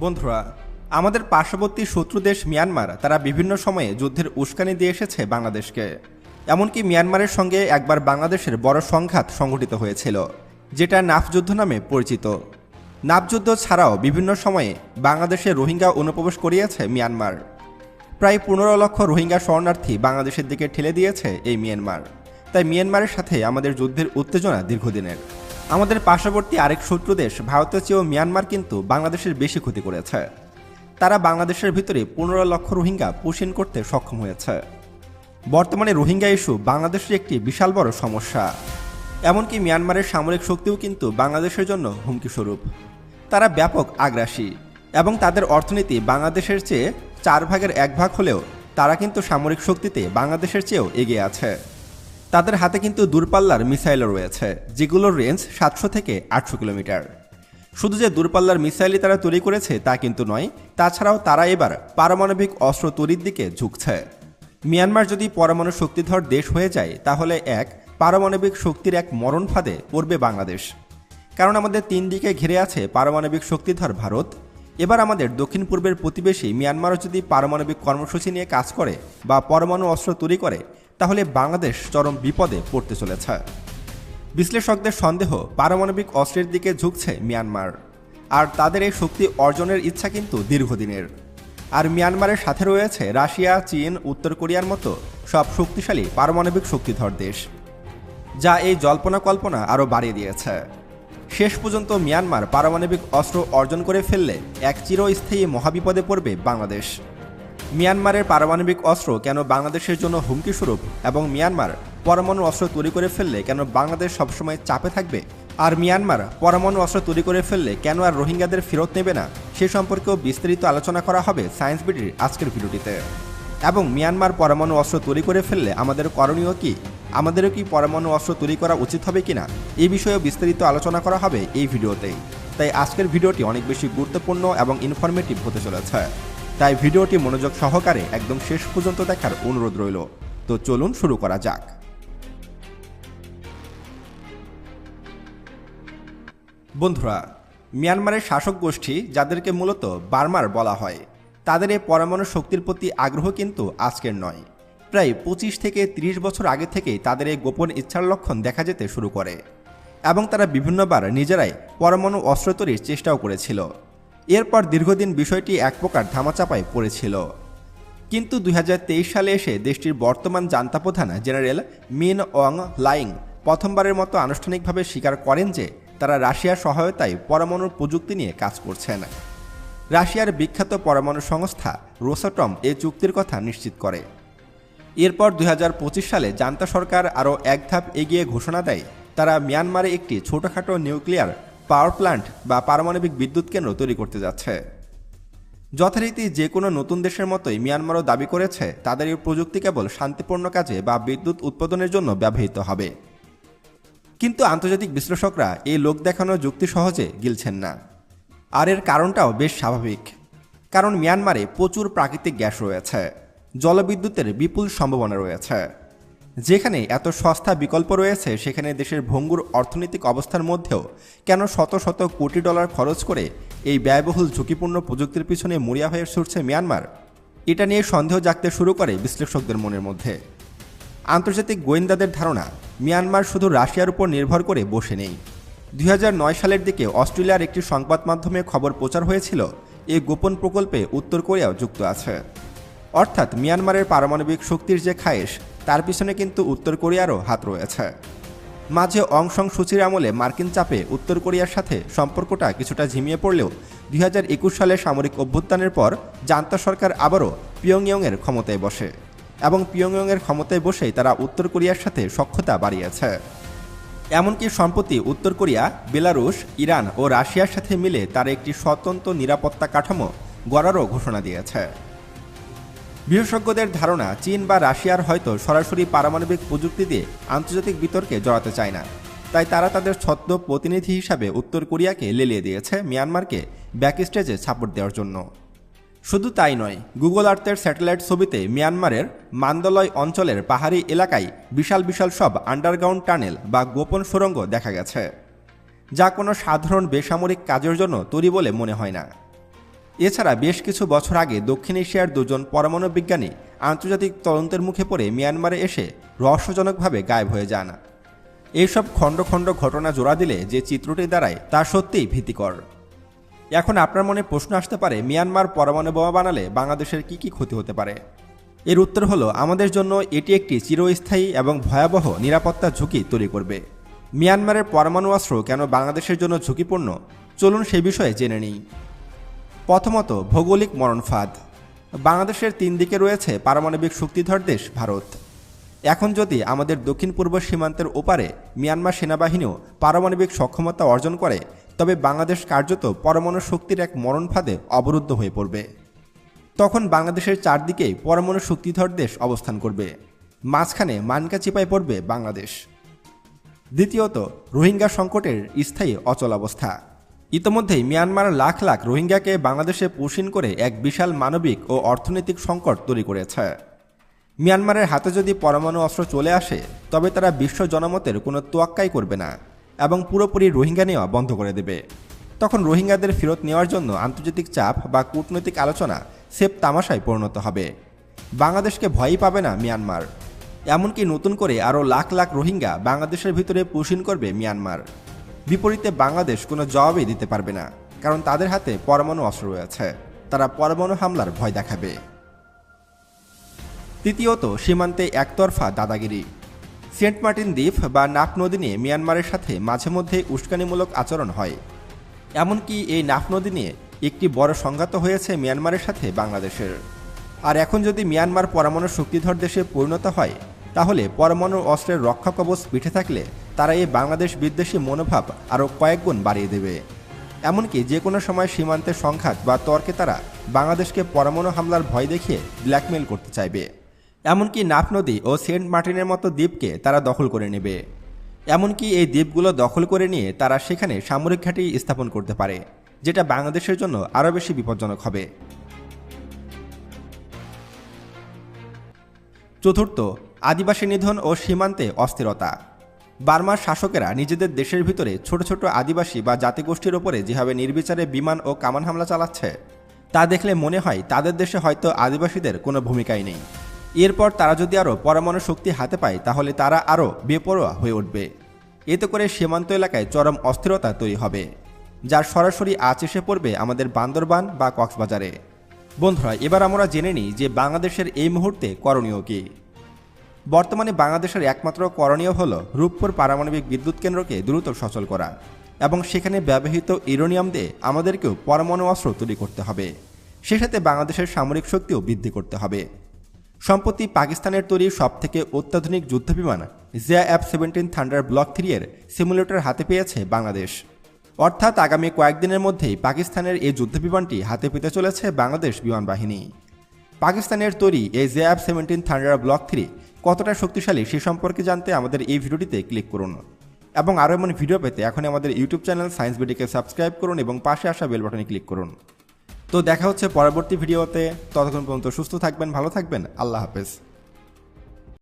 বন্ধুরা, আমাদের পার্শ্ববর্তী শত্রু দেশ মিয়ানমার তারা বিভিন্ন সময়ে যুদ্ধের উস্কানি দিয়ে এসেছে বাংলাদেশকে। এমনকি মিয়ানমারের সঙ্গে একবার বাংলাদেশের বড় সংঘাত সংঘটিত হয়েছিল, যেটা নাফ যুদ্ধ নামে পরিচিত। নাফ যুদ্ধ ছাড়াও বিভিন্ন সময়ে বাংলাদেশে রোহিঙ্গা অনুপ্রবেশ করিয়েছে মিয়ানমার। প্রায় 15 লক্ষ রোহিঙ্গা শরণার্থী বাংলাদেশের দিকে ঠেলে দিয়েছে এই মিয়ানমার। তাই মিয়ানমারের সাথে আমাদের যুদ্ধের উত্তেজনা দীর্ঘদিনের। আমাদের পার্শ্ববর্তী আরেক শত্রু দেশ ভারতের চেয়েও মিয়ানমার কিন্তু বাংলাদেশের বেশি ক্ষতি করেছে। তারা বাংলাদেশের ভিতরে 15 লক্ষ রোহিঙ্গা পুষিন করতে সক্ষম হয়েছে। বর্তমানে রোহিঙ্গা ইস্যু বাংলাদেশের একটি বিশাল বড় সমস্যা। এমনকি মিয়ানমারের সামরিক শক্তিও কিন্তু বাংলাদেশের জন্য হুমকি স্বরূপ। তারা ব্যাপক আগ্রাসী এবং তাদের অর্থনীতি বাংলাদেশের চেয়ে 1/4 হলেও তারা কিন্তু সামরিক শক্তিতে বাংলাদেশের চেয়েও এগিয়ে আছে। তাদের হাতে কিন্তু দূরপাল্লার মিসাইলও রয়েছে, যেগুলোর রেঞ্জ 700 থেকে 800 কিলোমিটার। শুধু যে দূরপাল্লার মিসাইলই তারা তৈরি করেছে তা কিন্তু নয়, তাছাড়াও তারা এবার পারমাণবিক অস্ত্র তৈরির দিকে ঝুঁকছে। মিয়ানমার যদি পরমাণু শক্তিধর দেশ হয়ে যায়, তাহলে পারমাণবিক শক্তির এক মরণ ফাঁদে পড়বে বাংলাদেশ। কারণ আমাদের 3 দিকে ঘিরে আছে পারমাণবিক শক্তিধর ভারত। এবার আমাদের দক্ষিণ পূর্বের প্রতিবেশী মিয়ানমারও যদি পারমাণবিক কর্মসূচি নিয়ে কাজ করে বা পরমাণু অস্ত্র তৈরি করে, তাহলে বাংলাদেশ চরম বিপদে পড়তে চলেছে। বিশ্লেষকদের সন্দেহ, পারমাণবিক অস্ত্রের দিকে ঝুঁকছে মিয়ানমার, আর তাদের এই শক্তি অর্জনের ইচ্ছা কিন্তু দীর্ঘদিনের। আর মিয়ানমারের সাথে রয়েছে রাশিয়া, চীন, উত্তর কোরিয়ার মতো সব শক্তিশালী পারমাণবিক শক্তিধর দেশ, যা এই জল্পনা কল্পনা আরও বাড়িয়ে দিয়েছে। শেষ পর্যন্ত মিয়ানমার পারমাণবিক অস্ত্র অর্জন করে ফেললে এক চিরস্থায়ী মহাবিপদে পড়বে বাংলাদেশ। মিয়ানমারের পারমাণবিক অস্ত্র কেন বাংলাদেশের জন্য হুমকি স্বরূপ, এবং মিয়ানমার পরমাণু অস্ত্র তৈরি করে ফেললে কেন বাংলাদেশ সবসময় চাপে থাকবে, আর মিয়ানমার পরমাণু অস্ত্র তৈরি করে ফেললে কেন আর রোহিঙ্গাদের ফেরত নেবে না, সে সম্পর্কেও বিস্তারিত আলোচনা করা হবে সায়েন্স বিডির আজকের ভিডিওটিতে। এবং মিয়ানমার পরমাণু অস্ত্র তৈরি করে ফেললে আমাদের করণীয় কি, আমাদেরও কি পরমাণু অস্ত্র তৈরি করা উচিত হবে কিনা, এই বিষয়েও বিস্তারিত আলোচনা করা হবে এই ভিডিওতেই। তাই আজকের ভিডিওটি অনেক বেশি গুরুত্বপূর্ণ এবং ইনফরমেটিভ হতে চলেছে। তাই ভিডিওটি মনোযোগ সহকারে একদম শেষ পর্যন্ত দেখার অনুরোধ রইল। তো চলুন শুরু করা যাক। বন্ধুরা, মিয়ানমারের শাসক গোষ্ঠী, যাদেরকে মূলত বার্মার বলা হয়, তাদের এই পরমাণু শক্তির প্রতি আগ্রহ কিন্তু আজকের নয়। প্রায় 25 থেকে 30 বছর আগে থেকেই তাদের এই গোপন ইচ্ছার লক্ষণ দেখা যেতে শুরু করে, এবং তারা বিভিন্নবার নিজেরাই পরমাণু অস্ত্র তৈরির চেষ্টাও করেছিল। এরপর দীর্ঘদিন বিষয়টি এক প্রকার ধামাচাপায় পড়েছিল। কিন্তু 2023 সালে এসে দেশটির বর্তমান জান্তা প্রধান জেনারেল মিন অং লাইং প্রথমবারের মতো আনুষ্ঠানিকভাবে স্বীকার করেন যে তারা রাশিয়ার সহায়তায় পরমাণু প্রযুক্তি নিয়ে কাজ করছেন। রাশিয়ার বিখ্যাত পরমাণু সংস্থা রোসাটম এই চুক্তির কথা নিশ্চিত করে। এরপর 2025 সালে জান্তা সরকার আরও এক ধাপ এগিয়ে ঘোষণা দেয় তারা মিয়ানমারে একটি ছোটখাটো নিউক্লিয়ার পাওয়ার প্ল্যান্ট বা পারমাণবিক বিদ্যুৎ কেন্দ্র তৈরি করতে যাচ্ছে। যথারীতি যে কোনো নতুন দেশের মতোই মিয়ানমারও দাবি করেছে তাদের এই প্রযুক্তি কেবল শান্তিপূর্ণ কাজে বা বিদ্যুৎ উৎপাদনের জন্য ব্যবহৃত হবে। কিন্তু আন্তর্জাতিক বিশ্লেষকরা এই লোক দেখানো যুক্তি সহজে গিলছেন না। আর এর কারণটাও বেশ স্বাভাবিক, কারণ মিয়ানমারে প্রচুর প্রাকৃতিক গ্যাস রয়েছে, জলবিদ্যুতের বিপুল সম্ভাবনা রয়েছে। যেখানে এত সস্তা বিকল্প রয়েছে, সেখানে দেশের ভঙ্গুর অর্থনৈতিক অবস্থার মধ্যেও কেন শত শত কোটি ডলার খরচ করে এই ব্যয়বহুল ঝুঁকিপূর্ণ প্রযুক্তির পিছনে মরিয়া হয়ে ছুটছে মিয়ানমার, এটা নিয়ে সন্দেহ জাগতে শুরু করে বিশ্লেষকদের মনের মধ্যে। আন্তর্জাতিক গোয়েন্দাদের ধারণা, মিয়ানমার শুধু রাশিয়ার উপর নির্ভর করে বসে নেই। 2009 সালের দিকে অস্ট্রেলিয়ার একটি সংবাদ মাধ্যমে খবর প্রচার হয়েছিল এই গোপন প্রকল্পে উত্তর কোরিয়াও যুক্ত আছে। অর্থাৎ মিয়ানমারের পারমাণবিক শক্তির যে খায়েশ, তার পিছনে কিন্তু উত্তর কোরিয়ারও হাত রয়েছে। মাঝে অং সান সুচির আমলে মার্কিন চাপে উত্তর কোরিয়ার সাথে সম্পর্কটা কিছুটা ঝিমিয়ে পড়লেও 2021 সালে সামরিক অভ্যুত্থানের পর জান্তা সরকার আবারও পিয়ংইয়ংয়ের ক্ষমতায় বসে, এবং পিয়ংইয়ংয়ের ক্ষমতায় বসেই তারা উত্তর কোরিয়ার সাথে সখ্যতা বাড়িয়েছে। এমনকি সম্প্রতি উত্তর কোরিয়া, বেলারুশ, ইরান ও রাশিয়ার সাথে মিলে তার একটি স্বতন্ত্র নিরাপত্তা কাঠামো গড়ারও ঘোষণা দিয়েছে। বিশেষজ্ঞদের ধারণা, চীন বা রাশিয়ার হয়তো সরাসরি পারমাণবিক প্রযুক্তি দিয়ে আন্তর্জাতিক বিতর্কে জড়াতে চায় না, তাই তারা তাদের ছদ্ম প্রতিনিধি হিসাবে উত্তর কোরিয়াকে লেলিয়ে দিয়েছে মিয়ানমারকে ব্যাকস্টেজে সাপোর্ট দেওয়ার জন্য। শুধু তাই নয়, গুগল আর্থের স্যাটেলাইট ছবিতে মিয়ানমারের মান্দলয় অঞ্চলের পাহাড়ি এলাকায় বিশাল বিশাল সব আন্ডারগ্রাউন্ড টানেল বা গোপন সুড়ঙ্গ দেখা গেছে, যা কোনো সাধারণ বেসামরিক কাজের জন্য তৈরি বলে মনে হয় না। এছাড়া বেশ কিছু বছর আগে দক্ষিণ এশিয়ার দুজন পরমাণু বিজ্ঞানী আন্তর্জাতিক তদন্তের মুখে পড়ে মিয়ানমারে এসে রহস্যজনকভাবে গায়েব হয়ে যান। এইসব খণ্ড খণ্ড ঘটনা জোড়া দিলে যে চিত্রটি দাঁড়ায় তা সত্যিই ভীতিকর। এখন আপনার মনে প্রশ্ন আসতে পারে, মিয়ানমার পরমাণু বোমা বানালে বাংলাদেশের কি কি ক্ষতি হতে পারে? এর উত্তর হলো, আমাদের জন্য এটি একটি চিরস্থায়ী এবং ভয়াবহ নিরাপত্তা ঝুঁকি তৈরি করবে। মিয়ানমারের পরমাণু অস্ত্র কেন বাংলাদেশের জন্য ঝুঁকিপূর্ণ, চলুন সে বিষয়ে জেনে নিই। প্রথমত, ভৌগোলিক মরণফাঁদ। বাংলাদেশের 3 দিকে রয়েছে পারমাণবিক শক্তিধর দেশ ভারত। এখন যদি আমাদের দক্ষিণ পূর্ব সীমান্তের ওপারে মিয়ানমার সেনাবাহিনীও পারমাণবিক সক্ষমতা অর্জন করে, তবে বাংলাদেশ কার্যত পরমাণু শক্তির এক মরণফাঁদে অবরুদ্ধ হয়ে পড়বে। তখন বাংলাদেশের চারদিকেই পরমাণু শক্তিধর দেশ অবস্থান করবে, মাঝখানে মানকা চিপায় পড়বে বাংলাদেশ। দ্বিতীয়ত, রোহিঙ্গা সংকটের স্থায়ী অচলাবস্থা। ইতোমধ্যেই মিয়ানমার লাখ লাখ রোহিঙ্গাকে বাংলাদেশে পুষিন করে এক বিশাল মানবিক ও অর্থনৈতিক সংকট তৈরি করেছে। মিয়ানমারের হাতে যদি পরমাণু অস্ত্র চলে আসে, তবে তারা বিশ্ব জনমতের কোনো তোয়াক্কাই করবে না এবং পুরোপুরি রোহিঙ্গা নেওয়া বন্ধ করে দেবে। তখন রোহিঙ্গাদের ফেরত নেওয়ার জন্য আন্তর্জাতিক চাপ বা কূটনৈতিক আলোচনা সেফ তামাশায় পরিণত হবে। বাংলাদেশকে ভয়ই পাবে না মিয়ানমার। এমনকি নতুন করে আরও লাখ লাখ রোহিঙ্গা বাংলাদেশের ভিতরে পুষিন করবে মিয়ানমার। বিপরীতে বাংলাদেশ কোনো জবাবই দিতে পারবে না, কারণ তাদের হাতে পরমাণু অস্ত্র রয়েছে। তারা পরমাণু হামলার ভয় দেখাবে। তৃতীয়ত, সীমান্তে একতরফা দাদাগিরি। সেন্ট মার্টিন দ্বীপ বা নাফ নদী নিয়ে মিয়ানমারের সাথে মাঝে মধ্যে উস্কানিমূলক আচরণ হয়। এমনকি এই নাফ নদী নিয়ে একটি বড় সংঘাত হয়েছে মিয়ানমারের সাথে বাংলাদেশের। আর এখন যদি মিয়ানমার পরমাণু শক্তিধর দেশে পরিণত হয়, তাহলে পরমাণু অস্ত্রের রক্ষা কবচ পিঠে থাকলে তারা এই বাংলাদেশ বিদ্বেষী মনোভাব আরও কয়েক গুণ বাড়িয়ে দেবে। এমনকি যে কোনো সময় সীমান্তে সংঘাত বা তর্কে তারা বাংলাদেশকে পরমাণু হামলার ভয় দেখিয়ে ব্ল্যাকমেল করতে চাইবে। এমনকি নাফ নদী ও সেন্ট মার্টিনের মতো দ্বীপকে তারা দখল করে নেবে। এমনকি এই দ্বীপগুলো দখল করে নিয়ে তারা সেখানে সামরিক ঘাঁটি স্থাপন করতে পারে, যেটা বাংলাদেশের জন্য আরও বেশি বিপজ্জনক হবে। চতুর্থ, আদিবাসী নিধন ও সীমান্তে অস্থিরতা। বার্মার শাসকেরা নিজেদের দেশের ভিতরে ছোট ছোট আদিবাসী বা জাতিগোষ্ঠীর ওপরে যেভাবে নির্বিচারে বিমান ও কামান হামলা চালাচ্ছে, তা দেখলে মনে হয় তাদের দেশে হয়তো আদিবাসীদের কোনো ভূমিকাই নেই। এরপর তারা যদি আরও পরমাণু শক্তি হাতে পায়, তাহলে তারা আরও বেপরোয়া হয়ে উঠবে। এতে করে সীমান্ত এলাকায় চরম অস্থিরতা তৈরি হবে, যার সরাসরি আঁচ এসে পড়বে আমাদের বান্দরবান বা কক্সবাজারে। বন্ধুরা, এবার আমরা জেনে নিই যে বাংলাদেশের এই মুহূর্তে করণীয় কী। বর্তমানে বাংলাদেশের একমাত্র করণীয় হল রূপপুর পারমাণবিক বিদ্যুৎ কেন্দ্রকে দ্রুত সচল করা এবং সেখানে ব্যবহৃত ইউরেনিয়াম দিয়ে আমাদেরকেও পরমাণু অস্ত্র তৈরি করতে হবে। সে সাথে বাংলাদেশের সামরিক শক্তিও বৃদ্ধি করতে হবে। সম্প্রতি পাকিস্তানের তৈরি সবথেকে অত্যাধুনিক যুদ্ধবিমান JF-17 থান্ডার ব্লক 3 এর সিমুলেটর হাতে পেয়েছে বাংলাদেশ। অর্থাৎ আগামী কয়েকদিনের মধ্যেই পাকিস্তানের এই যুদ্ধবিমানটি হাতে পেতে চলেছে বাংলাদেশ বিমান বাহিনী। পাকিস্তানের তৈরি এই JF-17 থান্ডার ব্লক 3 কতটা শক্তিশালী সে সম্পর্কে জানতে আমাদের এই ভিডিওটিতে ক্লিক করুন এবং আরও এমন ভিডিও পেতে এখনই আমাদের ইউটিউব চ্যানেল সায়েন্স বিডিকে সাবস্ক্রাইব করুন এবং পাশে আসা বেল বাটনে ক্লিক করুন। তো দেখা হচ্ছে পরবর্তী ভিডিওতে। ততক্ষণ পর্যন্ত সুস্থ থাকবেন, ভালো থাকবেন। আল্লাহ হাফেজ।